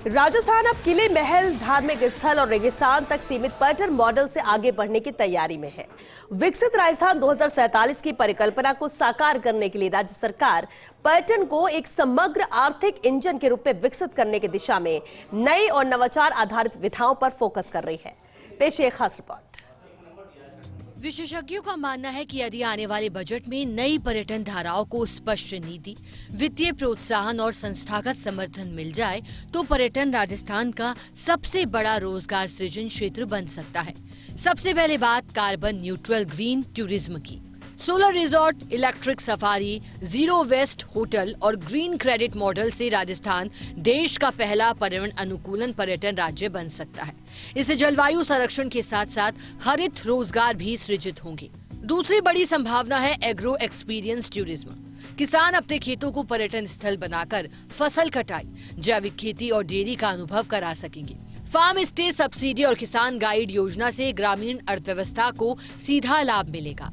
राजस्थान अब किले, महल, धार्मिक स्थल और रेगिस्तान तक सीमित पर्यटन मॉडल से आगे बढ़ने की तैयारी में है। विकसित राजस्थान 2047 की परिकल्पना को साकार करने के लिए राज्य सरकार पर्यटन को एक समग्र आर्थिक इंजन के रूप में विकसित करने की दिशा में नई और नवाचार आधारित विधाओं पर फोकस कर रही है। पेश है एक खास रिपोर्ट। विशेषज्ञों का मानना है कि यदि आने वाले बजट में नई पर्यटन धाराओं को स्पष्ट नीति, वित्तीय प्रोत्साहन और संस्थागत समर्थन मिल जाए तो पर्यटन राजस्थान का सबसे बड़ा रोजगार सृजन क्षेत्र बन सकता है। सबसे पहले बात कार्बन न्यूट्रल ग्रीन टूरिज्म की। Solar resort, electric safari, zero waste hotel और ग्रीन क्रेडिट मॉडल से राजस्थान देश का पहला पर्यावरण अनुकूलन पर्यटन राज्य बन सकता है। इससे जलवायु संरक्षण के साथ साथ हरित रोजगार भी सृजित होंगे। दूसरी बड़ी संभावना है एग्रो एक्सपीरियंस टूरिज्म। किसान अपने खेतों को पर्यटन स्थल बनाकर फसल कटाई, जैविक खेती और डेयरी का अनुभव करा सकेंगे। फार्म स्टे सब्सिडी और किसान गाइड योजना से ग्रामीण अर्थव्यवस्था को सीधा लाभ मिलेगा।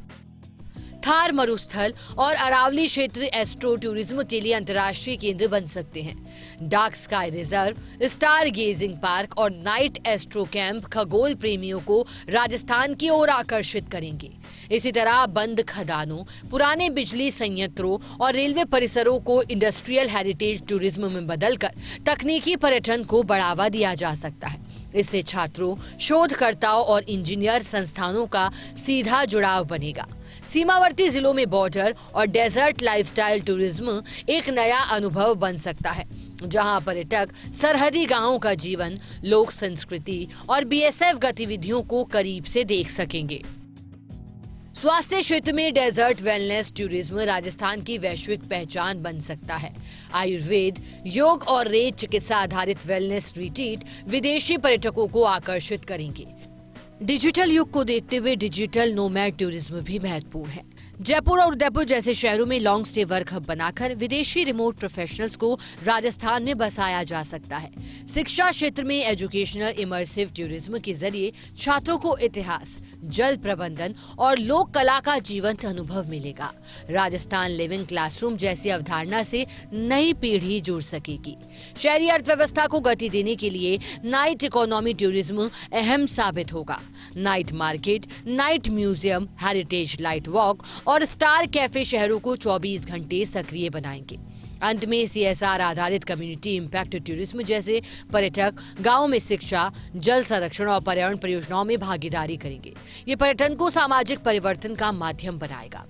थार मरुस्थल और अरावली क्षेत्र एस्ट्रो टूरिज्म के लिए अंतर्राष्ट्रीय केंद्र बन सकते हैं। Dark sky reserve, star gazing park और नाइट एस्ट्रो कैंप खगोल प्रेमियों को राजस्थान की ओर आकर्षित करेंगे। इसी तरह बंद खदानों, पुराने बिजली संयंत्रों और रेलवे परिसरों को इंडस्ट्रियल हेरिटेज टूरिज्म में बदलकर तकनीकी पर्यटन को बढ़ावा दिया जा सकता है। इससे छात्रों, शोधकर्ताओं और इंजीनियर संस्थानों का सीधा जुड़ाव बनेगा। सीमावर्ती जिलों में बॉर्डर और डेजर्ट लाइफस्टाइल टूरिज्म एक नया अनुभव बन सकता है, जहां पर्यटक सरहदी गांवों का जीवन, लोक संस्कृति और बीएसएफ गतिविधियों को करीब से देख सकेंगे। स्वास्थ्य क्षेत्र में डेजर्ट वेलनेस टूरिज्म राजस्थान की वैश्विक पहचान बन सकता है। आयुर्वेद, योग और रेत चिकित्सा आधारित वेलनेस रिट्रीट विदेशी पर्यटकों को आकर्षित करेंगे। डिजिटल युग को देखते हुए डिजिटल नोमैड टूरिज्म भी महत्वपूर्ण है। जयपुर और उदयपुर जैसे शहरों में लॉन्ग स्टे वर्क हब बनाकर विदेशी रिमोट प्रोफेशनल्स को राजस्थान में बसाया जा सकता है। शिक्षा क्षेत्र में एजुकेशनल इमर्सिव टूरिज्म के जरिए छात्रों को इतिहास, जल प्रबंधन और लोक कला का जीवंत अनुभव मिलेगा। राजस्थान लिविंग क्लासरूम जैसी अवधारणा से नई पीढ़ी जुड़ सकेगी। शहरी अर्थव्यवस्था को गति देने के लिए नाइट इकोनॉमी टूरिज्म अहम साबित होगा। Night market, night museum, heritage light walk और स्टार कैफे शहरों को 24 घंटे सक्रिय बनाएंगे। अंत में सीएसआर आधारित कम्युनिटी इम्पैक्ट टूरिज्म जैसे पर्यटक गांव में शिक्षा, जल संरक्षण और पर्यावरण परियोजनाओं में भागीदारी करेंगे। ये पर्यटन को सामाजिक परिवर्तन का माध्यम बनाएगा।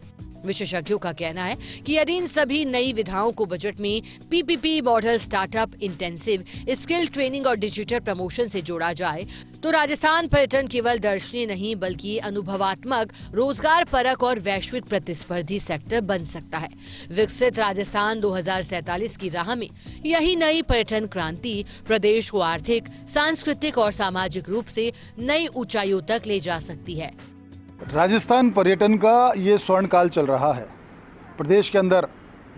विशेषज्ञों का कहना है कि यदि इन सभी नई विधाओं को बजट में PPP model, startup intensive, skill training और डिजिटल प्रमोशन से जोड़ा जाए तो राजस्थान पर्यटन केवल दर्शनीय नहीं बल्कि अनुभवात्मक, रोजगार परक और वैश्विक प्रतिस्पर्धी सेक्टर बन सकता है। विकसित राजस्थान 2047 की राह में यही नई पर्यटन क्रांति प्रदेश को आर्थिक, सांस्कृतिक और सामाजिक रूप से नई ऊंचाइयों तक ले जा सकती है। राजस्थान पर्यटन का ये स्वर्ण काल चल रहा है। प्रदेश के अंदर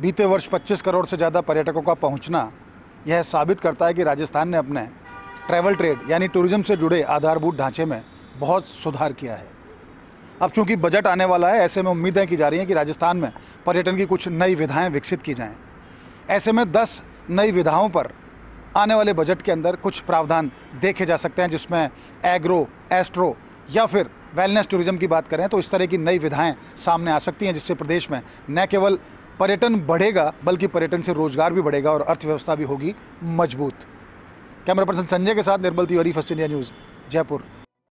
बीते वर्ष 25 करोड़ से ज़्यादा पर्यटकों का पहुंचना यह साबित करता है कि राजस्थान ने अपने ट्रैवल ट्रेड यानी टूरिज्म से जुड़े आधारभूत ढांचे में बहुत सुधार किया है। अब चूंकि बजट आने वाला है, ऐसे में उम्मीदें की जा रही हैं कि राजस्थान में पर्यटन की कुछ नई विधाएँ विकसित की जाएँ। ऐसे में 10 नई विधाओं पर आने वाले बजट के अंदर कुछ प्रावधान देखे जा सकते हैं, जिसमें एग्रो, एस्ट्रो या फिर वेलनेस टूरिज्म की बात करें तो इस तरह की नई विधाएं सामने आ सकती हैं, जिससे प्रदेश में न केवल पर्यटन बढ़ेगा बल्कि पर्यटन से रोजगार भी बढ़ेगा और अर्थव्यवस्था भी होगी मजबूत। कैमरा पर्सन संजय के साथ Nirmal Tiwari, first India news, Jaipur.